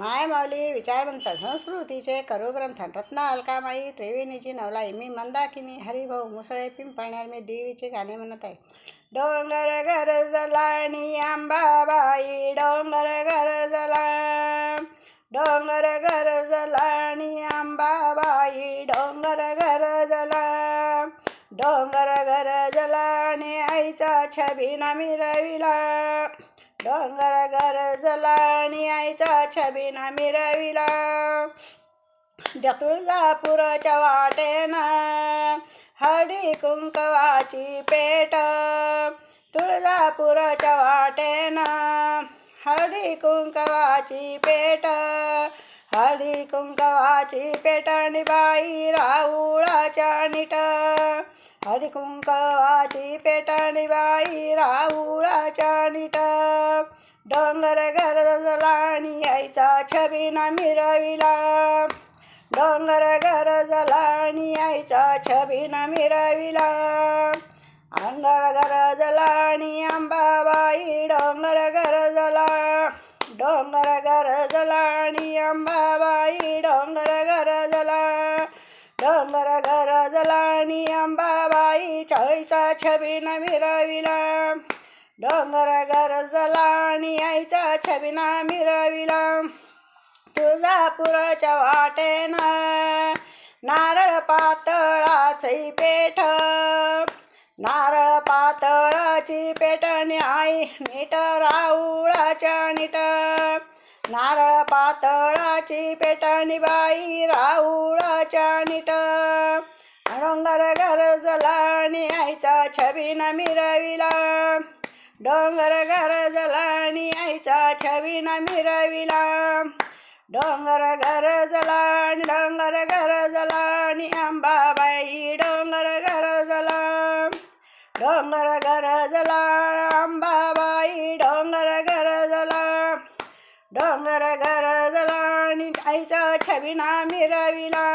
मायमाऊली विचारवंत संस्कृतीचे करुग्रंथ रत्ना अलकामाई त्रिवेणीची नवलाई मी मंदाकिनी हरिभाऊ मुसळे पिंपळण्यार मी देवीचे गाणे म्हणत आहे. डोंगर गरजलाणी अंबाबाई डोंगर गरजला, डोंगर गरजलाणी अंबाबाई डोंगर गरजला, डोंगर गरजलाणी आईचा छबिना मिरविला, डोंगर गरजलाणी आईचा छबिना मिरविला. तुळजापूरच्या वाटेनं हळदी कुंकवाची पेट, तुळजापूरच्या वाटेनं हळदी कुंकवाची पेट, हळदी कुंकवाची पेटणी बाई राऊळाच्या नीट, हळदी कुंकवाची पेटणी बाई राऊळाच्या नीट. डोंगर गरजलाणी आईचा छबिना मिरविला, डोंगर गरजलाणी आईचा छबिना मिरविला. डोंगर गरजलाणी अंबाबाई डोंगर गरजला, डोंगर गरजलाणी अंबाबाई डोंगर गरजला, डोंगर गरजलाणी अंबाबाई आईचा छबिना मिरविला, डोंगर गरजलाणी आईचा छबिना मिरविला. तुळजापूरच्या वाटेनं नारळ पातळाची पेठ, नारळ पातळाची पेटणी आई नीट राऊळाच्या नीट, नारळ पातळाची पेटणी बाई राऊळाच्या नीट. डोंगर गरजलाणी आईचा छबिना मिरविला, डोंगर गरजलाणी आईचा छबिना मिरविला. डोंगर गरजलाणी डोंगर गरजलाणी अंबाबाई डोंगर गरजला, डोंगर गरजला अंबाबाई डोंगर गरजला, डोंगर गरजलाणी आईचा छबिना मिरविला.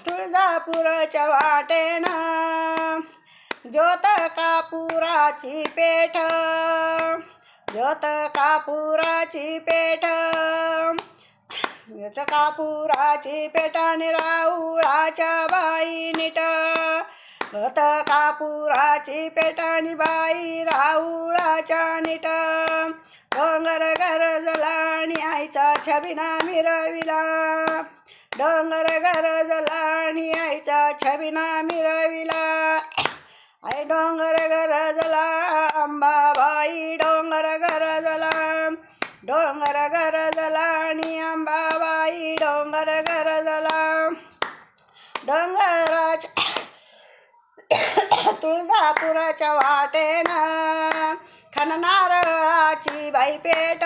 तुळजापूरच्या वाटेनं ज्योत कापुराची पेठ, ज्योत कापुराची पेठ, ज्योत कापुराची पेटणी राऊळाच्या बाई नीट, ज्योत कापुराची पेटणी बाई राऊळाच्या नीट. डोंगर गरजलाणी आईचा छबिना मिरविला, डोंगर गरजलाणी आईचा छबिना मिरविला. आई डोंगर गरजला अंबाबाई डोंगर गरजला, डोंगर गरजलाणी अंबाबाई डोंगर गरजला. डोंगराच्या तुळजापूरच्या वाटेनं खण नारळाची बाई पेट,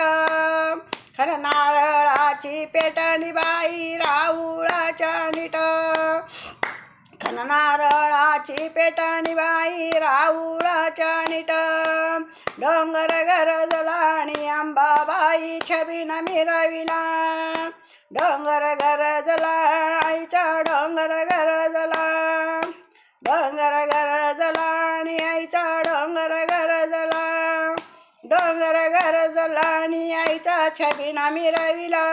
खण नारळाची पेटणी बाई राऊळाच्या नीट, खण नारळाची पेटणी बाई राऊळाच्या नीट. डोंगर गरजलाणी अंबाबाई छबिना मिरविला, डोंगर गरजला आईचा डोंगर गरजला, डोंगर गरजलाणी आईचा डोंगर गरजला, डोंगर गरजलाणी आईचा छबिना मिरविला,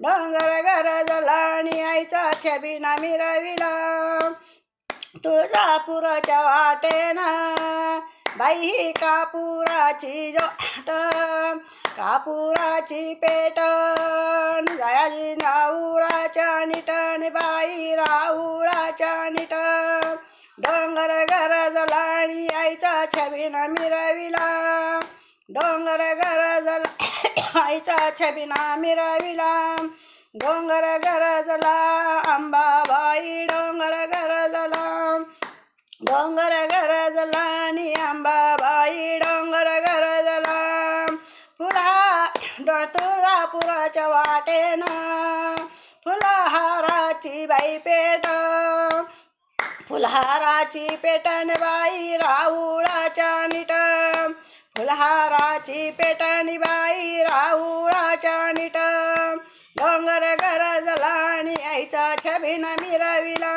डोंगर गरजलाणी आईचा छबिना मिरविला. तुळजापूरच्या वाटेनं बाई ही कापुराची जोट, कापुराची पेटण जायाची राऊळाच्या नीटन बाई राऊळाच्या नीट. डोंगर गरजलाणी आईचा छबिना मिरविला, डोंगर गरजला आईचा छबिना मिरविला. डोंगर गरजला अंबाबाई डोंगर गरजला, डोंगर गरजलाणी अंबाबाई डोंगर गरजला. तुळजापुराच्या वाटेनं फुलहाराची बाई पेट, फुलहाराची पेटण बाई राऊळाच्या नीट, फुलहाराची पेटणी बाई राऊळाच्या नीट. डोंगर गरजलाणी आईचा छबिना मिरविला,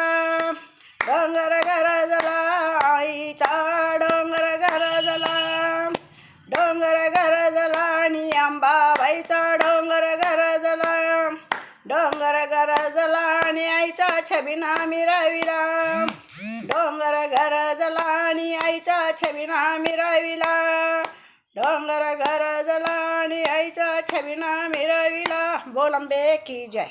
डोंगर गरजला आईचा डोंगर गरजला, डोंगर गरजलाणी अंबाबाईचा डोंगर डोंगर गरजला आणि आईचा छबिना मिरविला डोंगर गरजला आणि आईचा छबिना मिरविला डोंगर गरजला आणि आईचा छबिना मिरविला बोल अंबे की जय.